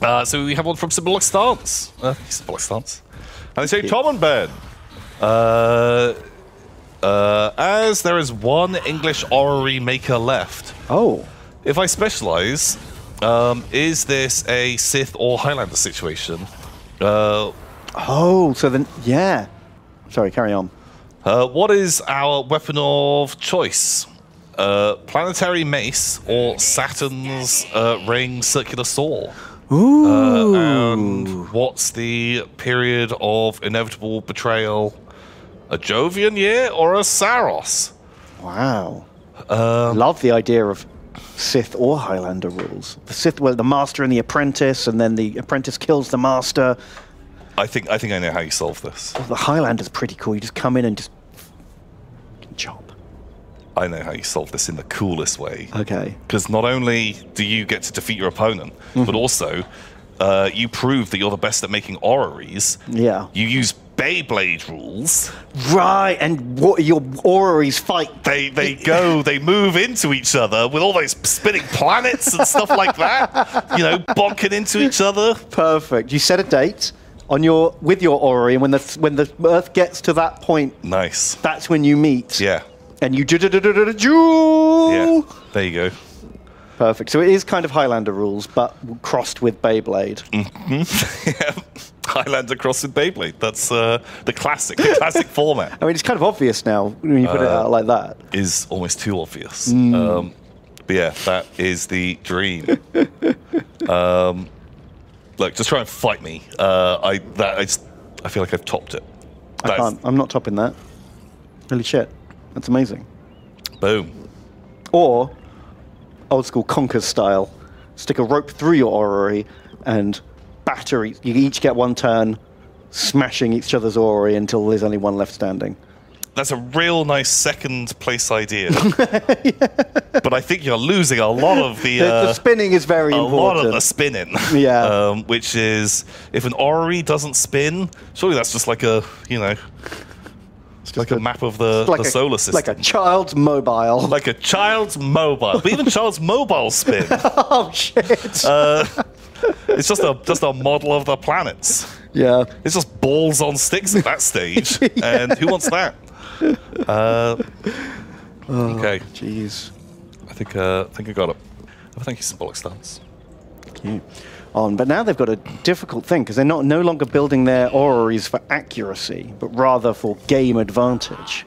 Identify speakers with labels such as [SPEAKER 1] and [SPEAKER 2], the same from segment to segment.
[SPEAKER 1] So we have one from Symbolic Stance. Symbolic Stance. And they say, Tom and Ben, as there is one English orrery maker left.
[SPEAKER 2] Oh.
[SPEAKER 1] If I specialize, is this a Sith or Highlander situation?
[SPEAKER 2] Oh, so then, yeah. Sorry, carry on.
[SPEAKER 1] What is our weapon of choice? Planetary mace or Saturn's ring circular saw?
[SPEAKER 2] Ooh.
[SPEAKER 1] And what's the period of inevitable betrayal? A Jovian year or a Saros?
[SPEAKER 2] Wow. Love the idea of Sith or Highlander rules. The Sith, well, the master and the apprentice, and then the apprentice kills the master.
[SPEAKER 1] I think I know how you solve this.
[SPEAKER 2] Well, the Highlander's pretty cool. You just come in and just chop.
[SPEAKER 1] I know how you solve this in the coolest way.
[SPEAKER 2] Okay.
[SPEAKER 1] Because not only do you get to defeat your opponent, but also you prove that you're the best at making orreries.
[SPEAKER 2] Yeah.
[SPEAKER 1] You use Beyblade rules.
[SPEAKER 2] Right, and what your orreries fight.
[SPEAKER 1] They move into each other with all those spinning planets and stuff like that. You know, bonking into each other.
[SPEAKER 2] Perfect. You set a date on with your orrery, and when the Earth gets to that point,
[SPEAKER 1] nice.
[SPEAKER 2] That's when you meet.
[SPEAKER 1] Yeah.
[SPEAKER 2] And you
[SPEAKER 1] Yeah. There you go.
[SPEAKER 2] Perfect. So it is kind of Highlander rules, but crossed with Beyblade.
[SPEAKER 1] Yeah. Highlander crossed with Beyblade. That's the classic format.
[SPEAKER 2] I mean, it's kind of obvious now when you put it out like that.
[SPEAKER 1] Is almost too obvious. But yeah, that is the dream. Look, just try and fight me. I feel like I've topped it.
[SPEAKER 2] I can't. I'm not topping that. Holy shit. That's amazing.
[SPEAKER 1] Boom.
[SPEAKER 2] Or, old school Conkers style, stick a rope through your orrery and batter you each get one turn, smashing each other's orrery until there's only one left standing.
[SPEAKER 1] That's a real nice second place idea. Yeah. But I think you're losing a lot of
[SPEAKER 2] the spinning is very important.
[SPEAKER 1] A lot of the spinning.
[SPEAKER 2] Yeah.
[SPEAKER 1] Which is, if an orrery doesn't spin, surely that's just like a, it's like a map of the solar system.
[SPEAKER 2] Like a child's mobile.
[SPEAKER 1] Like a child's mobile. But even child's mobile spin.
[SPEAKER 2] Oh, shit.
[SPEAKER 1] It's just a model of the planets.
[SPEAKER 2] Yeah.
[SPEAKER 1] It's just balls on sticks at that stage. Yeah. And who wants that? Okay.
[SPEAKER 2] Jeez.
[SPEAKER 1] I think I got it. Thank you, Symbolic Stance.
[SPEAKER 2] Thank you. But now they've got a difficult thing because they're no longer building their orreries for accuracy, but rather for game advantage.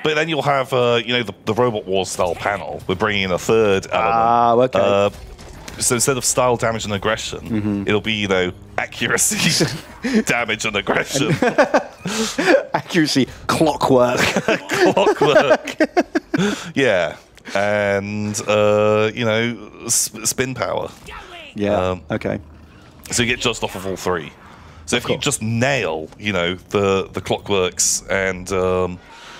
[SPEAKER 1] But then you'll have, the Robot Wars style panel. We're bringing in a third element.
[SPEAKER 2] Okay.
[SPEAKER 1] So instead of style, damage, and aggression, it'll be, accuracy, damage, and aggression.
[SPEAKER 2] Accuracy, clockwork.
[SPEAKER 1] Clockwork. Yeah. And, spin power.
[SPEAKER 2] Yeah, okay.
[SPEAKER 1] So you get just off of all three. So if you just nail, the clockworks and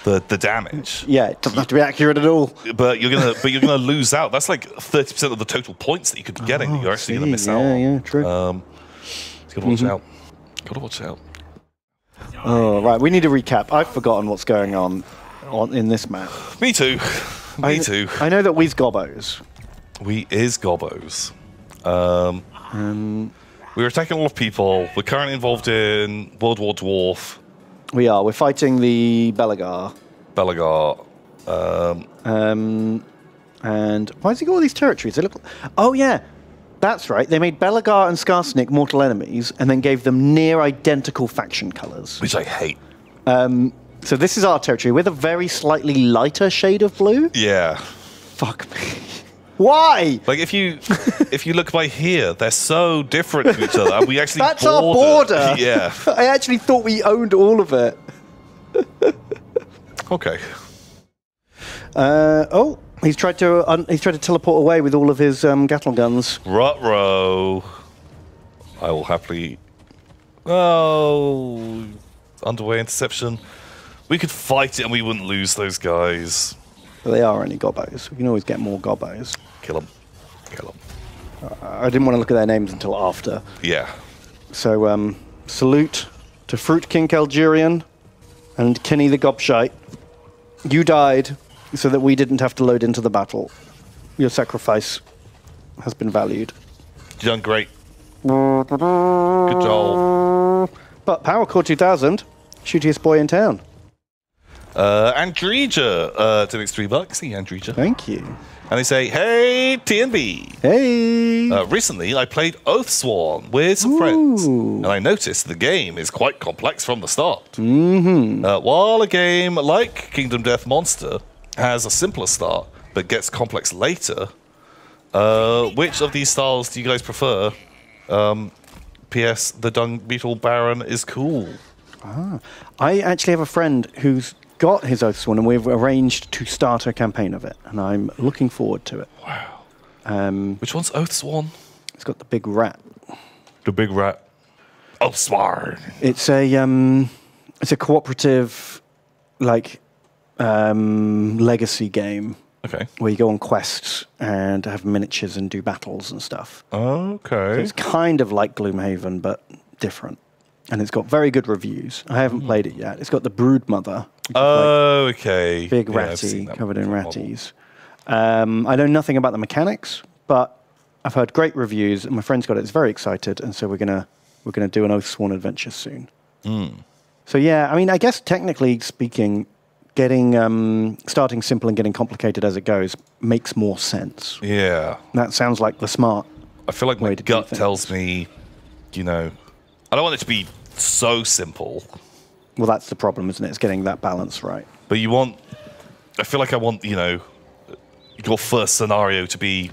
[SPEAKER 1] the damage.
[SPEAKER 2] Yeah, it doesn't have to be accurate at all.
[SPEAKER 1] But you're gonna lose out. That's like 30% of the total points that you could be getting. That you're actually gonna miss out on.
[SPEAKER 2] Yeah, true.
[SPEAKER 1] So gotta watch out. Gotta watch out.
[SPEAKER 2] Oh, right. We need to recap. I've forgotten what's going on in this map.
[SPEAKER 1] Me too. Me too.
[SPEAKER 2] I know that we's Gobbos.
[SPEAKER 1] We is Gobbos. We're attacking a lot of people. We're currently involved in World War Dwarf.
[SPEAKER 2] We are. We're fighting the Bedgar. And why has he got all these territories? They look. Oh yeah, that's right. They made Bedgar and Skarsnik mortal enemies, and then gave them near identical faction colors,
[SPEAKER 1] which I hate.
[SPEAKER 2] So this is our territory with a very slightly lighter shade of blue.
[SPEAKER 1] Yeah.
[SPEAKER 2] Fuck me. Why?
[SPEAKER 1] Like if you look by here, they're so different to each other. And we actually
[SPEAKER 2] that's our border.
[SPEAKER 1] Yeah.
[SPEAKER 2] I actually thought we owned all of it.
[SPEAKER 1] Okay.
[SPEAKER 2] Oh, he's tried to teleport away with all of his Gatling guns.
[SPEAKER 1] Ruh-roh. I will happily. Oh, underway interception. We could fight it and we wouldn't lose those guys.
[SPEAKER 2] They are only Gobbos. We can always get more Gobbos.
[SPEAKER 1] Kill them. Kill them.
[SPEAKER 2] I didn't want to look at their names until after.
[SPEAKER 1] Yeah.
[SPEAKER 2] So, salute to Fruit King Algerian and Kenny the Gobshite. You died so that we didn't have to load into the battle. Your sacrifice has been valued.
[SPEAKER 1] You've done great. Good job.
[SPEAKER 2] But Power Core 2000, shootiest boy in town.
[SPEAKER 1] Andrija donates $3. Hey, Andrija.
[SPEAKER 2] Thank you.
[SPEAKER 1] And they say, hey, TNB.
[SPEAKER 2] Hey.
[SPEAKER 1] Recently, I played Oathsworn with some friends, and I noticed the game is quite complex from the start. While a game like Kingdom Death Monster has a simpler start, but gets complex later, which of these styles do you guys prefer? P.S. The Dung Beetle Baron is cool.
[SPEAKER 2] I actually have a friend who's got his Oathsworn, and we've arranged to start a campaign of it, and I'm looking forward to it.
[SPEAKER 1] Wow. Which one's Oathsworn?
[SPEAKER 2] It's got the big rat.
[SPEAKER 1] The big rat. Oathsworn.
[SPEAKER 2] It's a cooperative, like, legacy game.
[SPEAKER 1] Okay.
[SPEAKER 2] Where you go on quests and have miniatures and do battles and stuff.
[SPEAKER 1] Okay.
[SPEAKER 2] So it's kind of like Gloomhaven, but different. And it's got very good reviews. I haven't played it yet. It's got the Broodmother.
[SPEAKER 1] Oh, okay.
[SPEAKER 2] Big ratty, covered in ratties. I know nothing about the mechanics, but I've heard great reviews, and my friend's got it. It's very excited, and so we're gonna do an Oathsworn adventure soon. So yeah, I mean, I guess technically speaking, getting starting simple and getting complicated as it goes makes more sense.
[SPEAKER 1] Yeah.
[SPEAKER 2] That sounds like the smart.
[SPEAKER 1] I feel like my gut tells me, you know, I don't want it to be so simple.
[SPEAKER 2] Well, that's the problem, isn't it? It's getting that balance right.
[SPEAKER 1] But I feel like I want, you know, your first scenario to be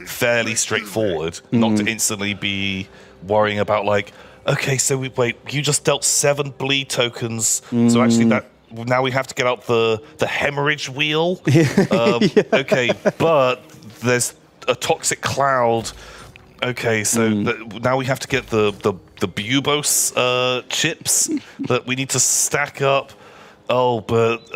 [SPEAKER 1] fairly straightforward, not to instantly be worrying about like, okay, so wait, you just dealt 7 bleed tokens, so actually now we have to get out the hemorrhage wheel. Okay, but there's a toxic cloud. Okay, so now we have to get the Bubos chips that we need to stack up. Oh, but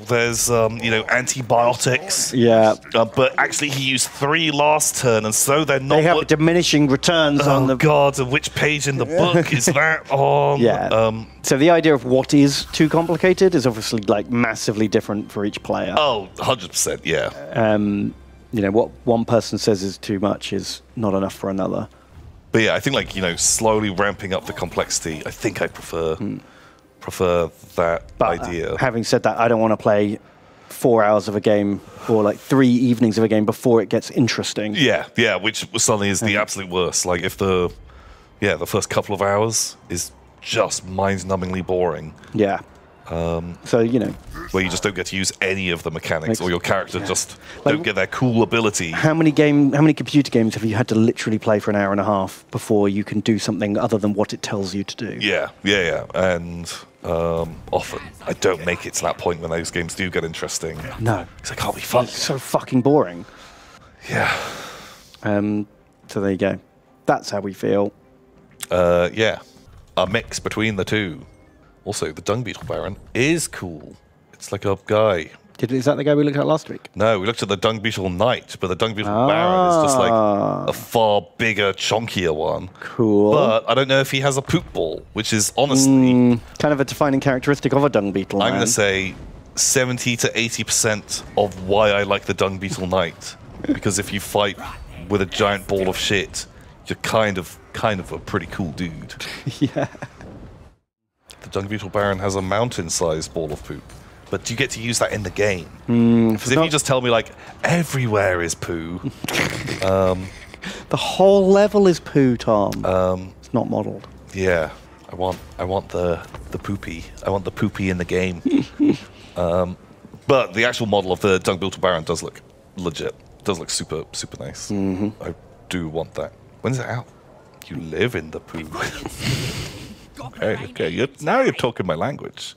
[SPEAKER 1] there's you know, antibiotics.
[SPEAKER 2] Yeah.
[SPEAKER 1] But actually, he used 3 last turn, and so they're not.
[SPEAKER 2] They have diminishing returns on the.
[SPEAKER 1] Oh God! And which page in the book is that on?
[SPEAKER 2] Yeah. So the idea of what is too complicated is obviously like massively different for each player.
[SPEAKER 1] Oh, 100%. Yeah.
[SPEAKER 2] You know, what one person says is too much is not enough for another.
[SPEAKER 1] But yeah, I think like, you know, slowly ramping up the complexity. I think I prefer that idea.
[SPEAKER 2] Having said that, I don't want to play 4 hours of a game or like 3 evenings of a game before it gets interesting.
[SPEAKER 1] Yeah, which suddenly is the absolute worst. Like if the first couple of hours is just mind-numbingly boring.
[SPEAKER 2] Yeah. So, you know,
[SPEAKER 1] where you just don't get to use any of the mechanics, or your character just don't get their cool ability.
[SPEAKER 2] How many computer games have you had to literally play for an hour and a half before you can do something other than what it tells you to do?
[SPEAKER 1] Yeah. And often I don't make it to that point when those games do get interesting.
[SPEAKER 2] No.
[SPEAKER 1] Because I can't be fun.
[SPEAKER 2] It's so fucking boring.
[SPEAKER 1] Yeah.
[SPEAKER 2] So there you go. That's how we feel.
[SPEAKER 1] Yeah. A mix between the two. Also, the Dung Beetle Baron is cool. It's like a guy.
[SPEAKER 2] Is that the guy we looked at last week?
[SPEAKER 1] No, we looked at the Dung Beetle Knight, but the Dung Beetle Baron is just like a far bigger, chunkier one.
[SPEAKER 2] Cool.
[SPEAKER 1] But I don't know if he has a poop ball, which is honestly...
[SPEAKER 2] kind of a defining characteristic of a Dung Beetle.
[SPEAKER 1] I'm going to say 70 to 80% of why I like the Dung Beetle Knight. Because if you fight with a giant ball of shit, you're kind of a pretty cool dude.
[SPEAKER 2] Yeah.
[SPEAKER 1] The Dung Beetle Baron has a mountain-sized ball of poop. But do you get to use that in the game? Because if you just tell me, like, everywhere is poo...
[SPEAKER 2] the whole level is poo, Tom. It's not modelled.
[SPEAKER 1] Yeah. I want the poopy. I want the poopy in the game. But the actual model of the Dung Beetle Baron does look legit. Does look super, super nice. I do want that. When's it out? You live in the poo. Okay. Now you're talking my language.